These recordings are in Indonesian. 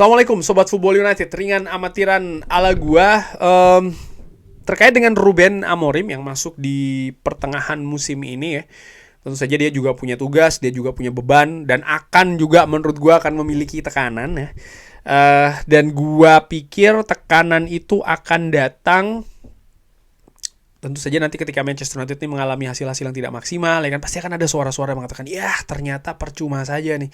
Assalamualaikum Sobat Football United. Ringan amatiran ala gua terkait dengan Ruben Amorim yang masuk di pertengahan musim ini ya. Tentu saja dia juga punya tugas, dia juga punya beban, dan akan juga menurut gua akan memiliki tekanan ya. Dan gua pikir tekanan itu akan datang tentu saja nanti ketika Manchester United ini mengalami hasil-hasil yang tidak maksimal, ya kan, pasti akan ada suara-suara yang mengatakan, ya ternyata percuma saja nih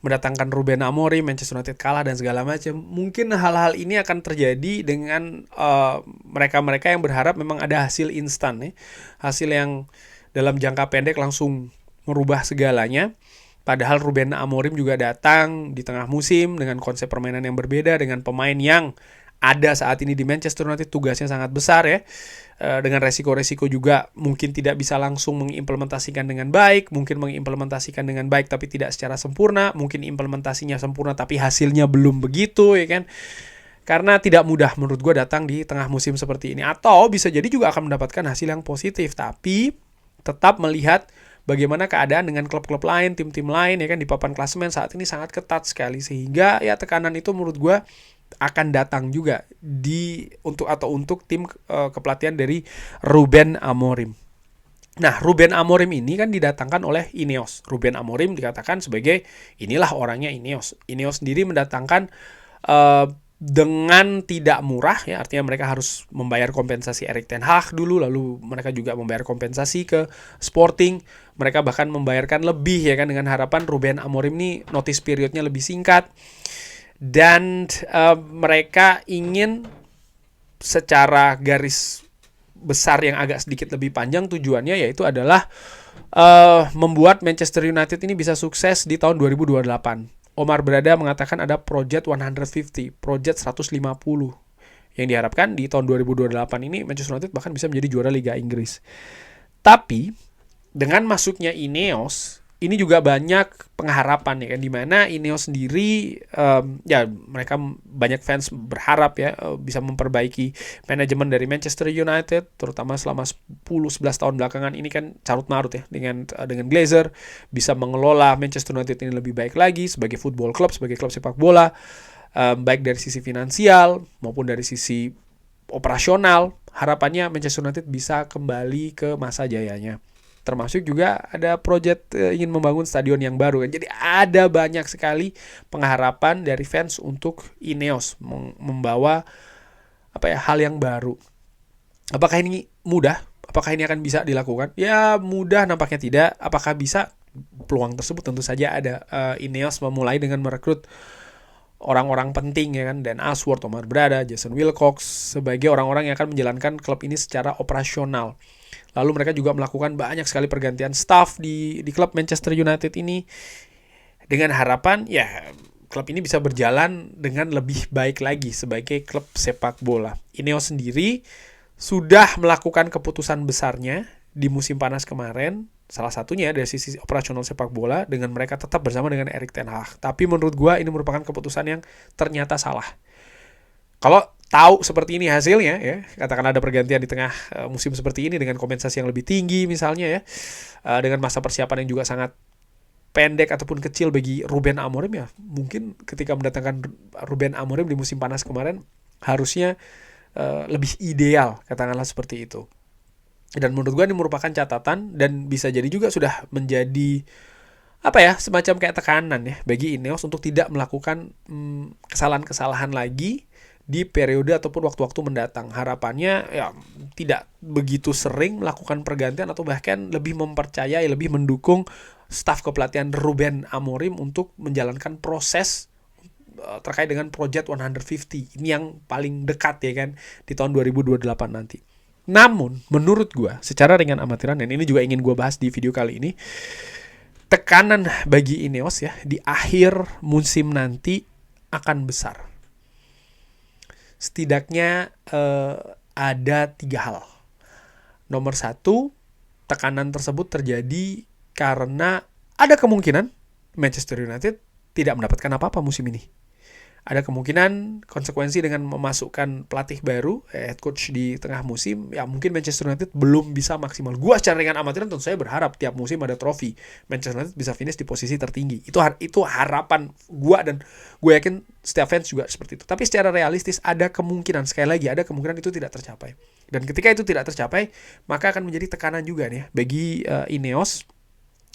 mendatangkan Ruben Amorim, Manchester United kalah dan segala macam. Mungkin hal-hal ini akan terjadi dengan mereka-mereka yang berharap memang ada hasil instan ya, hasil yang dalam jangka pendek langsung merubah segalanya. Padahal Ruben Amorim juga datang di tengah musim dengan konsep permainan yang berbeda, dengan pemain yang ada saat ini di Manchester United tugasnya sangat besar ya, dengan resiko-resiko juga mungkin tidak bisa langsung mengimplementasikan dengan baik, mungkin mengimplementasikan dengan baik tapi tidak secara sempurna, mungkin implementasinya sempurna tapi hasilnya belum begitu ya kan. Karena tidak mudah menurut gue datang di tengah musim seperti ini, atau bisa jadi juga akan mendapatkan hasil yang positif, tapi tetap melihat bagaimana keadaan dengan klub-klub lain, tim-tim lain ya kan, di papan klasemen saat ini sangat ketat sekali, sehingga ya tekanan itu menurut gue akan datang juga untuk tim kepelatihan dari Ruben Amorim. Nah, Ruben Amorim ini kan didatangkan oleh Ineos. Ruben Amorim dikatakan sebagai inilah orangnya Ineos. Ineos sendiri mendatangkan dengan tidak murah ya, artinya mereka harus membayar kompensasi Erik ten Hag dulu, lalu mereka juga membayar kompensasi ke Sporting, mereka bahkan membayarkan lebih ya kan, dengan harapan Ruben Amorim ini notice periodnya lebih singkat. Dan mereka ingin secara garis besar yang agak sedikit lebih panjang tujuannya yaitu adalah membuat Manchester United ini bisa sukses di tahun 2028. Omar Berada mengatakan ada Project 150, Project 150 yang diharapkan di tahun 2028 ini Manchester United bahkan bisa menjadi juara Liga Inggris. Tapi dengan masuknya Ineos ini juga banyak pengharapan ya kan, dimana Ineos sendiri ya mereka banyak fans berharap ya bisa memperbaiki manajemen dari Manchester United, terutama selama 10-11 tahun belakangan ini kan carut marut ya dengan Glazer, bisa mengelola Manchester United ini lebih baik lagi sebagai football club, sebagai klub sepak bola, baik dari sisi finansial maupun dari sisi operasional. Harapannya Manchester United bisa kembali ke masa jayanya. Termasuk juga ada proyek ingin membangun stadion yang baru kan. Jadi ada banyak sekali pengharapan dari fans untuk Ineos membawa hal yang baru. Apakah ini mudah? Apakah ini akan bisa dilakukan? Ya mudah nampaknya tidak. Apakah bisa? Peluang tersebut tentu saja ada. Ineos memulai dengan merekrut orang-orang penting ya kan, Dan Ashworth, Omar Berada, Jason Wilcox sebagai orang-orang yang akan menjalankan klub ini secara operasional. Lalu mereka juga melakukan banyak sekali pergantian staff di klub Manchester United ini dengan harapan ya klub ini bisa berjalan dengan lebih baik lagi sebagai klub sepak bola. Ineos sendiri sudah melakukan keputusan besarnya di musim panas kemarin, salah satunya dari sisi operasional sepak bola dengan mereka tetap bersama dengan Erik ten Hag. Tapi menurut gue ini merupakan keputusan yang ternyata salah. Kalau tahu seperti ini hasilnya ya, katakan ada pergantian di tengah musim seperti ini dengan kompensasi yang lebih tinggi misalnya ya, dengan masa persiapan yang juga sangat pendek ataupun kecil bagi Ruben Amorim ya, mungkin ketika mendatangkan Ruben Amorim di musim panas kemarin harusnya lebih ideal, katakanlah seperti itu. Dan menurut gue ini merupakan catatan dan bisa jadi juga sudah menjadi semacam kayak tekanan ya bagi Ineos untuk tidak melakukan kesalahan-kesalahan lagi di periode ataupun waktu-waktu mendatang. Harapannya ya tidak begitu sering melakukan pergantian atau bahkan lebih mempercayai, lebih mendukung staf kepelatihan Ruben Amorim untuk menjalankan proses terkait dengan Project 150. Ini yang paling dekat ya kan di tahun 2028 nanti. Namun menurut gue secara ringan amatiran, dan ini juga ingin gue bahas di video kali ini, tekanan bagi Ineos ya di akhir musim nanti akan besar. Setidaknya ada 3 hal. Nomor 1, tekanan tersebut terjadi karena ada kemungkinan Manchester United tidak mendapatkan apa-apa musim ini. ada kemungkinan konsekuensi dengan memasukkan pelatih baru, head coach di tengah musim, ya mungkin Manchester United belum bisa maksimal. Gua secara dengan amatiran tentu saya berharap tiap musim ada trofi, Manchester United bisa finish di posisi tertinggi. Itu harapan gua, dan gue yakin setiap fans juga seperti itu. Tapi secara realistis ada kemungkinan, sekali lagi ada kemungkinan itu tidak tercapai. Dan ketika itu tidak tercapai, maka akan menjadi tekanan juga nih bagi Ineos,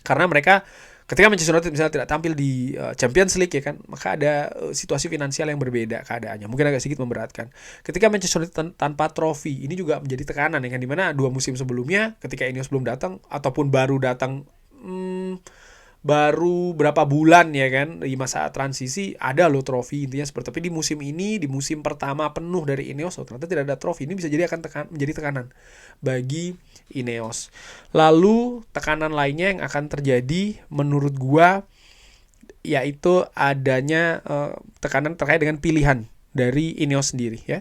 karena mereka ketika Manchester United misalnya tidak tampil di Champions League ya kan, maka ada situasi finansial yang berbeda keadaannya, mungkin agak sedikit memberatkan. Ketika Manchester United tanpa trofi, ini juga menjadi tekanan ya kan, dimana 2 musim sebelumnya ketika Ineos belum datang ataupun baru datang baru berapa bulan ya kan, di masa transisi ada loh trofi intinya seperti. Tapi di musim ini, di musim pertama penuh dari Ineos, ternyata tidak ada trofi. Ini bisa jadi akan menjadi tekanan bagi Ineos. Lalu tekanan lainnya yang akan terjadi menurut gua yaitu adanya tekanan terkait dengan pilihan dari Ineos sendiri ya.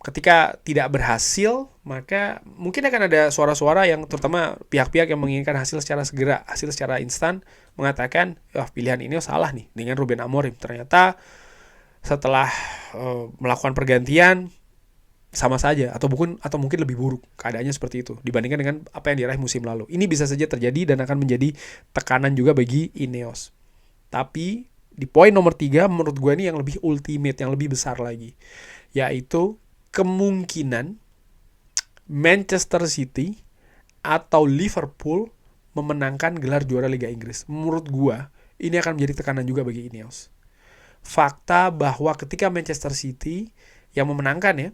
Ketika tidak berhasil, maka mungkin akan ada suara-suara yang, terutama pihak-pihak yang menginginkan hasil secara segera, hasil secara instan, mengatakan, pilihan ini salah nih dengan Ruben Amorim. Ternyata setelah melakukan pergantian sama saja atau mungkin lebih buruk keadaannya seperti itu dibandingkan dengan apa yang diraih musim lalu. Ini bisa saja terjadi dan akan menjadi tekanan juga bagi Ineos. Tapi di poin nomor 3 menurut gue ini yang lebih ultimate, yang lebih besar lagi, yaitu kemungkinan Manchester City atau Liverpool memenangkan gelar juara Liga Inggris. Menurut gua, ini akan menjadi tekanan juga bagi Ineos. Fakta bahwa ketika Manchester City yang memenangkan ya,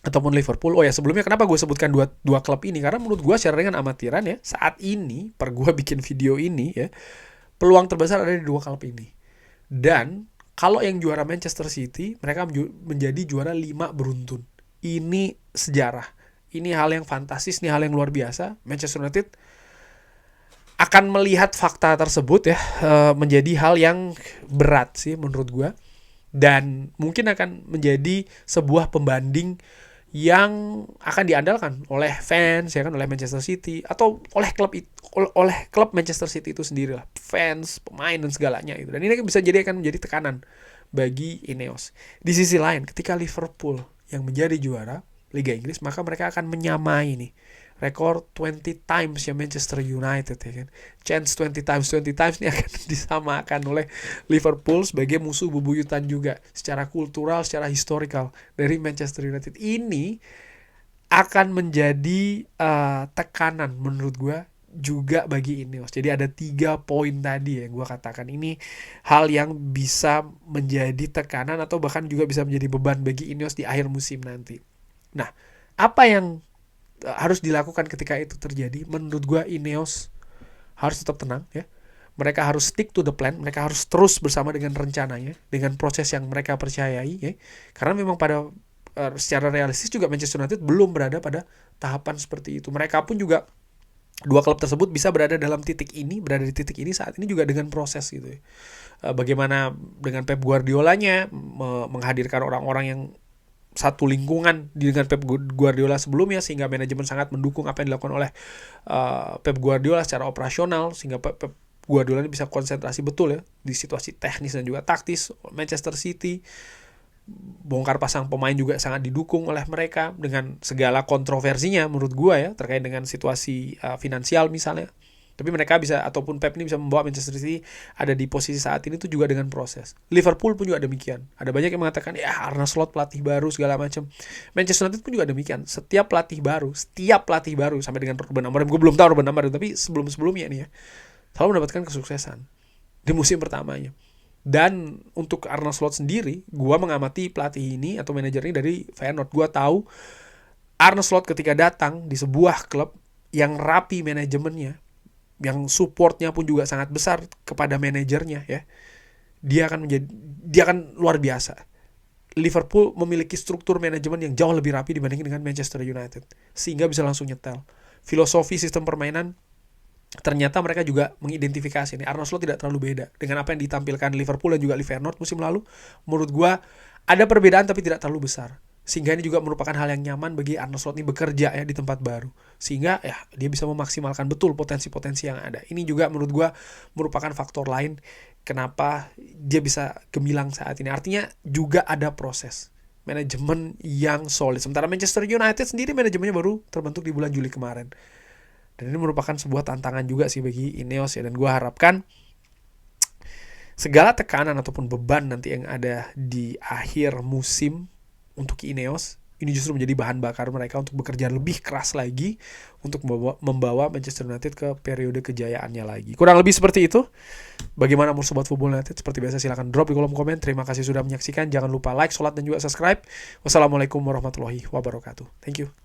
ataupun Liverpool, sebelumnya kenapa gue sebutkan dua klub ini? Karena menurut gua secara dengan amatiran ya, saat ini, per gua bikin video ini ya, peluang terbesar ada di 2 klub ini. Dan kalau yang juara Manchester City, mereka menjadi juara 5 beruntun. Ini sejarah. Ini hal yang fantastis, ini hal yang luar biasa. Manchester United akan melihat fakta tersebut ya, menjadi hal yang berat sih menurut gue. Dan mungkin akan menjadi sebuah pembanding yang akan diandalkan oleh fans ya kan, oleh Manchester City atau oleh klub Manchester City itu sendiri lah, fans, pemain dan segalanya itu. Dan ini bisa jadi akan menjadi tekanan bagi Ineos. Di sisi lain, ketika Liverpool yang menjadi juara Liga Inggris, maka mereka akan menyamai nih rekor 20 times ya Manchester United ya kan. Chance 20 times ini akan disamakan oleh Liverpool sebagai musuh bebuyutan juga secara kultural, secara historical dari Manchester United. Ini akan menjadi tekanan menurut gue juga bagi Ineos. Jadi ada 3 poin tadi yang gue katakan, ini hal yang bisa menjadi tekanan atau bahkan juga bisa menjadi beban bagi Ineos di akhir musim nanti. Nah, apa yang harus dilakukan ketika itu terjadi? Menurut gue Ineos harus tetap tenang ya. Mereka harus stick to the plan, mereka harus terus bersama dengan rencananya, dengan proses yang mereka percayai ya. Karena memang pada secara realistis juga Manchester United belum berada pada tahapan seperti itu. Mereka pun juga, 2 klub tersebut bisa berada di titik ini saat ini juga dengan proses gitu ya. Bagaimana dengan Pep Guardiolanya menghadirkan orang-orang yang satu lingkungan dengan Pep Guardiola sebelumnya, sehingga manajemen sangat mendukung apa yang dilakukan oleh Pep Guardiola secara operasional, sehingga Pep Guardiola ini bisa konsentrasi betul ya di situasi teknis dan juga taktis. Manchester City bongkar pasang pemain juga sangat didukung oleh mereka dengan segala kontroversinya menurut gua ya, terkait dengan situasi finansial misalnya. Tapi mereka bisa, ataupun Pep ini bisa membawa Manchester City ada di posisi saat ini itu juga dengan proses. Liverpool pun juga demikian. Ada banyak yang mengatakan ya Arne Slot pelatih baru segala macam. Manchester United pun juga demikian. Setiap pelatih baru sampai dengan Ruben Amorim, gue belum tahu Ruben Amorim, tapi sebelumnya nih ya, selalu mendapatkan kesuksesan di musim pertamanya. Dan untuk Arne Slot sendiri, gue mengamati pelatih ini atau manajer ini dari Feyenoord. Gue tahu Arne Slot ketika datang di sebuah klub yang rapi manajemennya, yang supportnya pun juga sangat besar kepada manajernya ya, dia akan luar biasa. Liverpool memiliki struktur manajemen yang jauh lebih rapi dibandingkan dengan Manchester United, sehingga bisa langsung nyetel. Filosofi sistem permainan ternyata mereka juga mengidentifikasi nih, Arne Slot tidak terlalu beda dengan apa yang ditampilkan Liverpool dan juga Feyenoord musim lalu. Menurut gua ada perbedaan tapi tidak terlalu besar. Sehingga ini juga merupakan hal yang nyaman bagi Arne Slot ini bekerja ya di tempat baru. Sehingga ya dia bisa memaksimalkan betul potensi-potensi yang ada. Ini juga menurut gue merupakan faktor lain kenapa dia bisa gemilang saat ini. Artinya juga ada proses manajemen yang solid. Sementara Manchester United sendiri manajemennya baru terbentuk di bulan Juli kemarin. Dan ini merupakan sebuah tantangan juga sih bagi Ineos ya. Dan gue harapkan segala tekanan ataupun beban nanti yang ada di akhir musim untuk Ineos ini justru menjadi bahan bakar mereka untuk bekerja lebih keras lagi untuk membawa Manchester United ke periode kejayaannya lagi. Kurang lebih seperti itu. Bagaimana menurut Sobat Football United? Seperti biasa silahkan drop di kolom komen. Terima kasih sudah menyaksikan. Jangan lupa like, sholat, dan juga subscribe. Wassalamualaikum warahmatullahi wabarakatuh. Thank you.